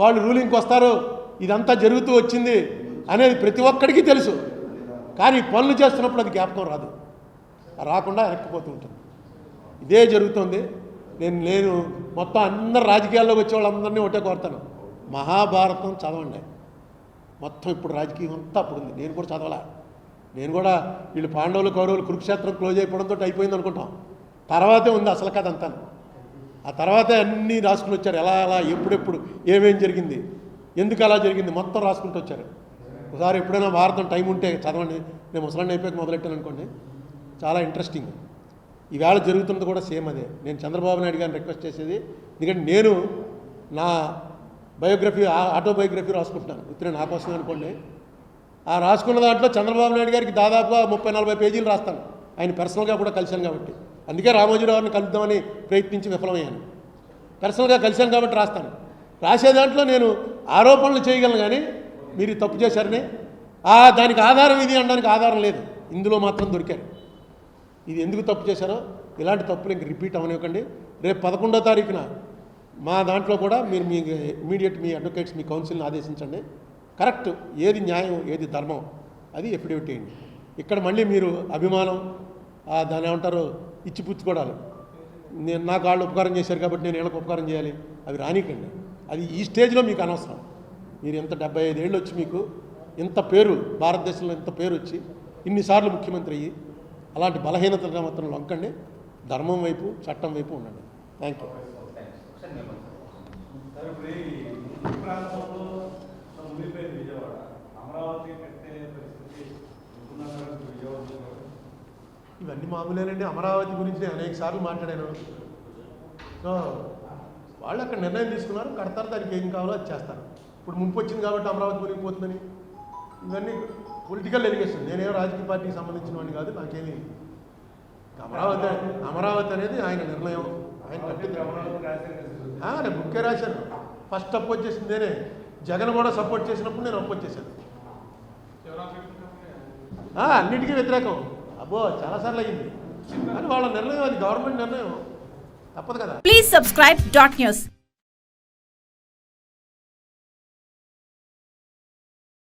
వాళ్ళు రూలింగ్కి వస్తారు, ఇదంతా జరుగుతూ వచ్చింది అనేది ప్రతి ఒక్కడికి తెలుసు. కానీ పనులు చేస్తున్నప్పుడు అది జ్ఞాపకం రాదు, రాకుండా వెనక్కిపోతూ ఉంటుంది. ఇదే జరుగుతుంది. నేను మొత్తం అందరు రాజకీయాల్లోకి వచ్చే వాళ్ళందరినీ ఒకటే కోరుతాను, మహాభారతం చదవండి. మొత్తం ఇప్పుడు రాజకీయం అంతా అప్పుడు ఉంది. నేను కూడా చదవాలా. నేను కూడా వీళ్ళు పాండవులు కౌరవులు కురుక్షేత్రం క్లోజ్ అయిపోవడంతో అయిపోయింది అనుకుంటాం. తర్వాతే ఉంది అసలు కథ అంతా. ఆ తర్వాతే అన్నీ రాసుకుని వచ్చారు, ఎలా ఎలా ఎప్పుడెప్పుడు ఏమేం జరిగింది, ఎందుకు అలా జరిగింది మొత్తం రాసుకుంటూ వచ్చారు. ఒకసారి ఎప్పుడైనా భారతం టైం ఉంటే చదవండి. నేను ముసలాన్ని అయిపోయాక మొదలెట్టాను అనుకోండి, చాలా ఇంట్రెస్టింగ్. ఈవేళ జరుగుతున్నది కూడా సేమ్ అదే. నేను చంద్రబాబు నాయుడు గారిని రిక్వెస్ట్ చేసేది, ఎందుకంటే నేను నా బయోగ్రఫీ ఆటోబయోగ్రఫీ రాసుకుంటున్నాను, ఇతర నా కోసం అనుకోండి. ఆ రాసుకున్న దాంట్లో చంద్రబాబు నాయుడు గారికి దాదాపుగా 30-40 పేజీలు రాస్తాను. ఆయన పర్సనల్గా కూడా కలిశాను కాబట్టి, అందుకే రామోజీరావు గారిని కలుద్దామని ప్రయత్నించి విఫలమయ్యాను. పర్సనల్గా కలిశాను కాబట్టి రాస్తాను. రాసే దాంట్లో నేను ఆరోపణలు చేయగలను, కానీ మీరు తప్పు చేశారని దానికి ఆధారం ఇది అనడానికి ఆధారం లేదు. ఇందులో మాత్రం దొరికారు. ఇది ఎందుకు తప్పు చేశారో ఇలాంటి తప్పులు ఇంక రిపీట్ అవనివ్వకండి. రేపు 11వ తారీఖున మా దాంట్లో కూడా మీరు మీ ఇమీడియట్ మీ అడ్వకేట్స్ మీ కౌన్సిల్ని ఆదేశించండి. కరెక్ట్ ఏది న్యాయం ఏది ధర్మం అది ఎఫిడేవిట్ చేయండి. ఇక్కడ మళ్ళీ మీరు అభిమానం దాని ఏమంటారు ఇచ్చిపుచ్చుకోవడాలు, నేను నాకు వాళ్ళు ఉపకారం చేశారు కాబట్టి నేను వీళ్ళకి ఉపకారం చేయాలి, అవి రానికండి. అది ఈ స్టేజ్లో మీకు అనవసరం. మీరు ఎంత 75 ఏళ్ళు వచ్చి మీకు ఇంత పేరు, భారతదేశంలో ఇంత పేరు వచ్చి ఇన్నిసార్లు ముఖ్యమంత్రి అయ్యి అలాంటి బలహీనతగా మాత్రం లొంకండి. ధర్మం వైపు చట్టం వైపు ఉండండి. Thank you. ఇవన్నీ మామూలేనండి. అమరావతి గురించి నేను అనేక సార్లు మాట్లాడాను. సో వాళ్ళు అక్కడ నిర్ణయం తీసుకున్నారు, కడతారు, దానికి ఏం కావాలో అది చేస్తారు. ఇప్పుడు ముంపు వచ్చింది కాబట్టి అమరావతి మునిగిపోతుందని ఇవన్నీ పొలిటికల్ ఎలిగేషన్. నేనేమో రాజకీయ పార్టీకి సంబంధించిన వాడిని కాదు. నాకేమి అమరావతి అనేది ఆయన నిర్ణయం, ఆయన కట్టింది. నేను బుక్కే రాశాను. ఫస్ట్ అపోజ్ చేసింది నేనే. జగన్ కూడా సపోర్ట్ చేసినప్పుడు నేను అపోజ్ చేశాను. అన్నిటికీ వ్యతిరేకం. అబ్బో చాలాసార్లు అయ్యింది. కానీ వాళ్ళ నిర్ణయం, అది గవర్నమెంట్ నిర్ణయం, తప్పదు కదా. Please subscribe .news.